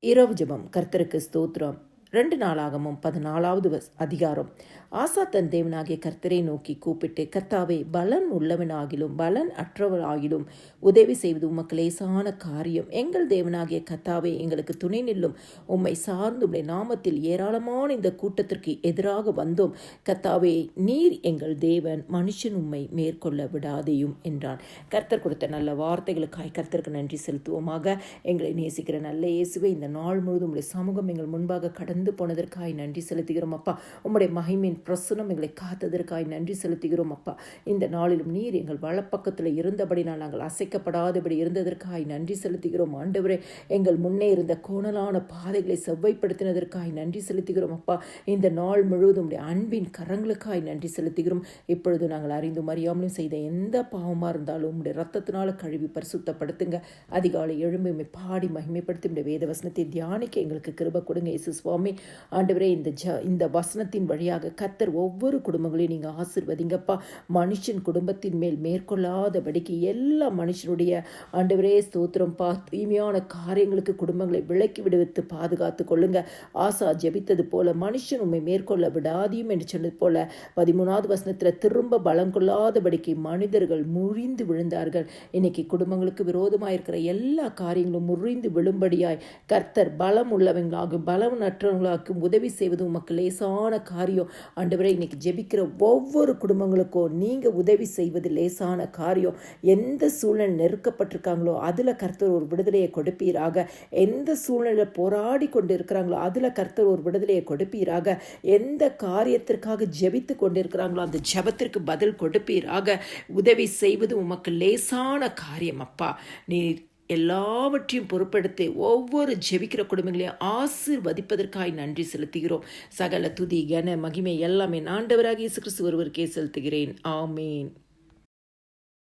இரவு ஜெபம். கர்த்தருக்கு ஸ்தோத்திரம். 2 நாளாகமம் 14வது அதிகாரம். ஆசா தன் தேவனாகிய கர்த்தரை நோக்கி கூப்பிட்டு, கர்த்தாவே, பலன் உள்ளவனாகிலும் பலன் அற்றவனாகிலும் உதவி செய்வது உமக்கு லேசான காரியம். எங்கள் தேவனாகிய கர்த்தாவே, எங்களுக்கு துணை நில்லும். உம்மை சார்ந்து உம்முடைய நாமத்தில் ஏராளமான இந்த கூட்டத்திற்கு எதிராக வந்தோம். கர்த்தாவே, நீர் எங்கள் தேவன், மனுஷன் உம்மை மேற்கொள்ள விடாதேயும் என்றான். கர்த்தர் கொடுத்த நல்ல வார்த்தைகளுக்காய் கர்த்தருக்கு நன்றி செலுத்துவோமாக. எங்களை நேசிக்கிற நல்ல இயேசுவே, இந்த நாள் முழுவதும் உம்முடைய சமூகம் எங்கள் முன்பாக கடந்து போனதற்காய் நன்றி செலுத்துகிறோம் அப்பா. உம்முடைய மகிமையின் பிரசனம் எங்களை காத்ததற்காய் நன்றி செலுத்துகிறோம் அப்பா. இந்த நாளிலும் நீர் எங்கள் வலப்பக்கத்தில் இருந்தபடினால் நாங்கள் அசைக்கப்படாதபடி இருந்ததற்காய் நன்றி செலுத்துகிறோம் ஆண்டவரே. எங்கள் முன்னே இருந்த கோணலான பாதைகளை செவ்வாய்ப்படுத்தினதற்காய் நன்றி செலுத்துகிறோம் அப்பா. இந்த நாள் முழுவதும் உடைய அன்பின் கரங்களுக்காய் நன்றி செலுத்துகிறோம். இப்பொழுது நாங்கள் அறிந்தும் அறியாமலும் செய்த எந்த பாவமாக இருந்தாலும் உம்முடைய ரத்தத்தினால கழுவி பரிசுத்தப்படுத்துங்க. அதிகாலை எழும்பி பாடி மகிமைப்படுத்தி உடைய வேத வசனத்தை தியானிக்க எங்களுக்கு கிருபை கொடுங்க இயேசு சுவாமி. ஆண்டவரே, இந்த வசனத்தின் வழியாக கர்த்தர் ஒவ்வொரு குடும்பங்களையும் நீங்கள் ஆசீர்வதிங்கப்பா. மனுஷன் குடும்பத்தின் மேல் மேற்கொள்ளாதபடிக்கு எல்லா மனுஷனுடைய ஆண்டவரே ஸ்தோத்திரம்பா, தூய்மையான காரியங்களுக்கு குடும்பங்களை விலக்கி விடுவித்து பாதுகாத்து கொள்ளுங்க. ஆசா ஜெபித்தது போல மனுஷன் உண்மை மேற்கொள்ள விடாதியும் என்று சொன்னது போல 13வது வசனத்தில் திரும்ப பலம் கொள்ளாதபடிக்கு மனிதர்கள் முறிந்து விழுந்தார்கள். இன்னைக்கு குடும்பங்களுக்கு விரோதமாக இருக்கிற எல்லா காரியங்களும் முறிந்து விழும்படியாய் கர்த்தர் பலம் உள்ளவங்களாகும் பலனற்றவங்களாக்கும் உதவி செய்வது உமக்கு லேசான காரியம். ஆண்டவரே, இன்னைக்கு ஜெபிக்கிற ஒவ்வொரு குடும்பங்களுக்கும் நீங்க உதவி செய்வது லேசான காரியம். எந்த சூழ்நிலை நெருக்கப்பட்டிருக்காங்களோ அதுல கர்த்தர் ஒரு விடுதலையை கொடுப்பீராக. எந்த சூழ்நிலை போராடி கொண்டு இருக்கிறாங்களோ அதுல கர்த்தர் ஒரு விடுதலையை கொடுப்பீராக. எந்த காரியத்திற்காக ஜெபித்து கொண்டிருக்கிறாங்களோ அந்த ஜெபத்திற்கு பதில் கொடுப்பீராக. உதவி செய்வது உமக்கு லேசான காரியம் அப்பா. நீர் எல்லாவற்றையும் பொறுப்படுத்தி ஒவ்வொரு ஜெபிக்கிற குடும்பங்களையும் ஆசீர்வதிப்பதற்காய் நன்றி செலுத்துகிறோம். சகல துதி கன மகிமை எல்லாமே ஆண்டவராகிய இயேசு கிறிஸ்து ஒருவருக்கே செலுத்துகிறேன். ஆமேன்.